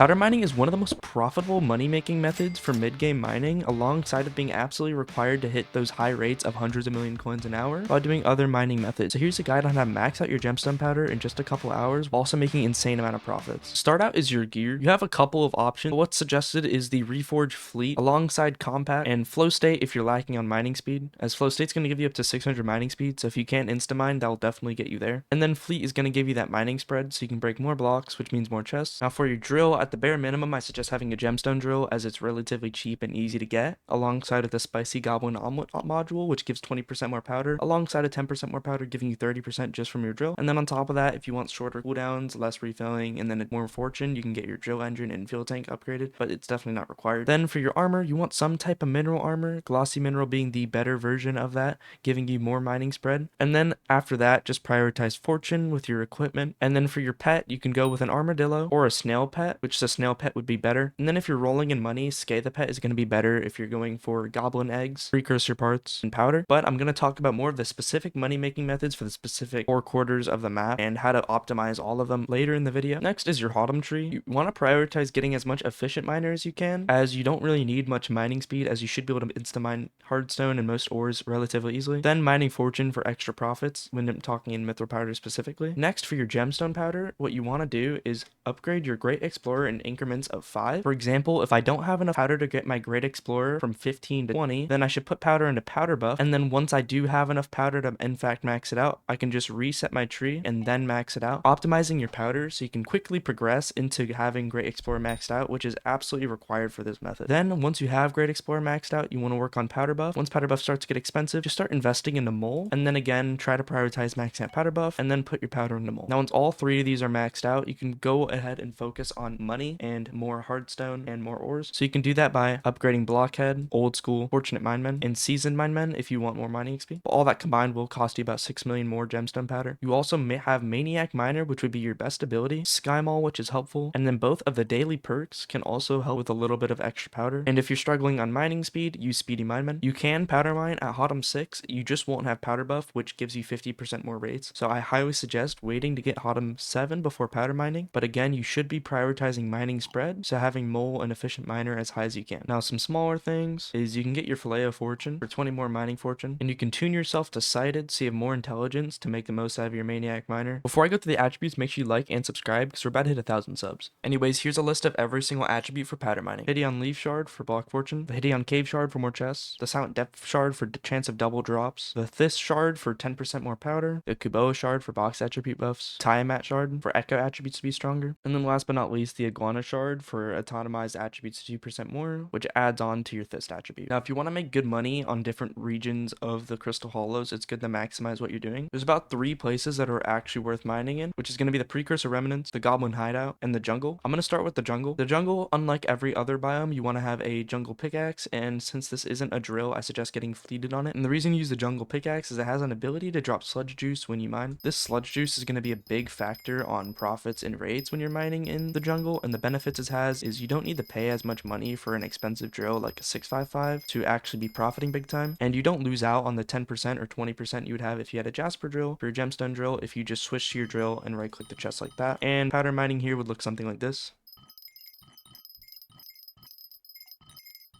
Powder mining is one of the most profitable money-making methods for mid-game mining, alongside of being absolutely required to hit those high rates of hundreds of million coins an hour while doing other mining methods. So here's a guide on how to max out your gemstone powder in just a couple hours, while also making insane amount of profits. Start out is your gear. You have a couple of options. What's suggested is the Reforge Fleet alongside Compact and Flow State if you're lacking on mining speed, as Flow State's going to give you up to 600 mining speed, so if you can't insta-mine, that'll definitely get you there. And then Fleet is going to give you that mining spread, so you can break more blocks, which means more chests. Now for your drill, at the bare minimum, I suggest having a gemstone drill, as it's relatively cheap and easy to get, alongside of the spicy goblin omelet module, which gives 20% more powder, alongside of 10% more powder, giving you 30% just from your drill. And then on top of that, if you want shorter cooldowns, less refilling, and then more fortune, you can get your drill engine and fuel tank upgraded, but it's definitely not required. Then for your armor, you want some type of mineral armor, glossy mineral being the better version of that, giving you more mining spread. And then after that, just prioritize fortune with your equipment. And then for your pet, you can go with an armadillo or a snail pet, which the snail pet would be better. And then if you're rolling in money, Scathe pet is going to be better if you're going for goblin eggs, precursor parts, and powder. But I'm going to talk about more of the specific money making methods for the specific 4 quarters of the map and how to optimize all of them later in the video. Next is your HOTM tree. You want to prioritize getting as much efficient miner as you can, as you don't really need much mining speed, as you should be able to insta mine hardstone and most ores relatively easily. Then mining fortune for extra profits when I'm talking in mithril powder specifically. Next, for your gemstone powder, what you want to do is upgrade your great explorer in increments of 5. For example, if I don't have enough powder to get my great explorer from 15 to 20, then I should put powder into powder buff, and then once I do have enough powder to in fact max it out, I can just reset my tree and then max it out, optimizing your powder so you can quickly progress into having great explorer maxed out, which is absolutely required for this method. Then once you have great explorer maxed out, you want to work on powder buff. Once powder buff starts to get expensive, just start investing into mole, and then again try to prioritize maxing out powder buff, and then put your powder into mole. Now once all 3 of these are maxed out, you can go ahead and focus on money and more hardstone and more ores. So you can do that by upgrading blockhead, old school, fortunate minemen, and seasoned minemen if you want more mining XP. All that combined will cost you about 6 million more gemstone powder. You also may have maniac miner, which would be your best ability, sky mall, which is helpful, and then both of the daily perks can also help with a little bit of extra powder. And if you're struggling on mining speed, use speedy minemen. You can powder mine at HOTM 6, you just won't have powder buff, which gives you 50% more rates. So I highly suggest waiting to get HOTM 7 before powder mining, but again, you should be prioritizing mining spread, so having mole and efficient miner as high as you can. Now some smaller things is you can get your fillet of fortune for 20 more mining fortune, and you can tune yourself to sighted so you have more intelligence to make the most out of your maniac miner. Before I go to the attributes, make sure you like and subscribe because we're about to hit 1,000 subs. Anyways, here's a list of every single attribute for powder mining. Hyperion leaf shard for block fortune, the Hyperion cave shard for more chests, the silent depth shard for chance of double drops, the thisthis shard for 10% more powder, the kuboa shard for box attribute buffs, Tommyinnit shard for echo attributes to be stronger, and then last but not least, the iguana shard for autonomized attributes to 2% more, which adds on to your thisthis attribute. Now if you want to make good money on different regions of the crystal hollows, it's good to maximize what you're doing. There's about 3 places that are actually worth mining in, which is going to be the Precursor remnants, the Goblin Hideout, and the jungle. I'm going to start with the jungle. The jungle, unlike every other biome, you want to have a jungle pickaxe, and since this isn't a drill, I suggest getting fleeted on it. And the reason you use the jungle pickaxe is it has an ability to drop sludge juice when you mine. This sludge juice is going to be a big factor on profits and raids when you're mining in the jungle, and the benefits it has is you don't need to pay as much money for an expensive drill like a 655 to actually be profiting big time, and you don't lose out on the 10% or 20% you would have if you had a jasper drill for your gemstone drill if you just switch to your drill and right click the chest like that. And powder mining here would look something like this.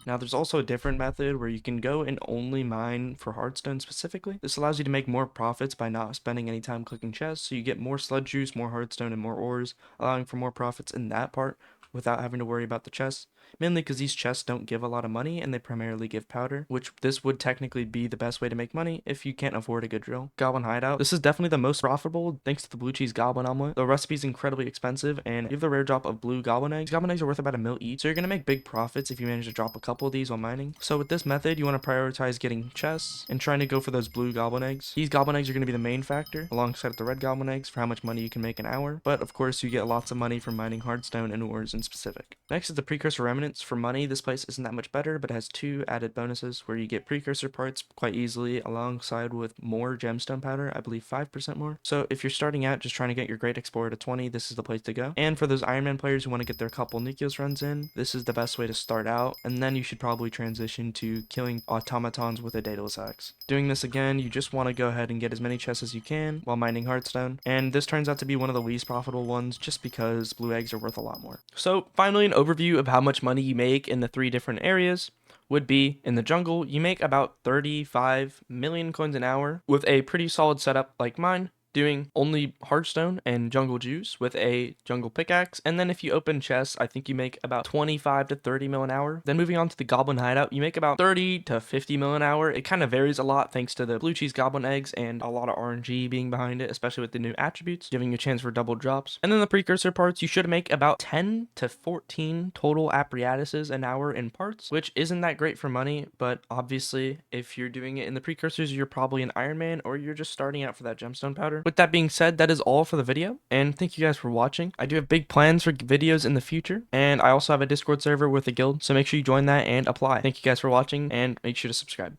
Now there's also a different method where you can go and only mine for hardstone specifically. This allows you to make more profits by not spending any time clicking chests, so you get more sludge juice, more hardstone, and more ores, allowing for more profits in that part without having to worry about the chests, mainly because these chests don't give a lot of money and they primarily give powder, which this would technically be the best way to make money if you can't afford a good drill. Goblin Hideout. This is definitely the most profitable thanks to the blue cheese goblin omelet. The recipe is incredibly expensive, and you have the rare drop of blue goblin eggs. Goblin eggs are worth about 1 mil each, so you're going to make big profits if you manage to drop a couple of these while mining. So with this method, you want to prioritize getting chests and trying to go for those blue goblin eggs. These goblin eggs are going to be the main factor alongside the red goblin eggs for how much money you can make an hour, but of course you get lots of money from mining hardstone and ores in specific. Next is the Precursor remnants. For money, this place isn't that much better, but it has 2 added bonuses where you get precursor parts quite easily alongside with more gemstone powder, I believe 5% more. So if you're starting out just trying to get your great explorer to 20, this is the place to go. And for those Iron Man players who want to get their couple Nikios runs in, this is the best way to start out, and then you should probably transition to killing automatons with a Daedalus axe. Doing this again, you just want to go ahead and get as many chests as you can while mining hardstone, and this turns out to be one of the least profitable ones just because blue eggs are worth a lot more. So So finally, an overview of how much money you make in the 3 different areas would be: in the jungle, you make about 35 million coins an hour with a pretty solid setup like mine, doing only Hearthstone and Jungle Juice with a Jungle Pickaxe. And then if you open chests, I think you make about 25 to 30 mil an hour. Then moving on to the Goblin Hideout, you make about 30 to 50 mil an hour. It kind of varies a lot thanks to the blue cheese goblin eggs and a lot of RNG being behind it, especially with the new attributes, giving you a chance for double drops. And then the Precursor parts, you should make about 10 to 14 total apparatuses an hour in parts, which isn't that great for money, but obviously if you're doing it in the Precursors, you're probably an Iron Man or you're just starting out for that Gemstone powder. With that being said, that is all for the video, and thank you guys for watching. I do have big plans for videos in the future, and I also have a Discord server with a guild, so make sure you join that and apply. Thank you guys for watching, and make sure to subscribe.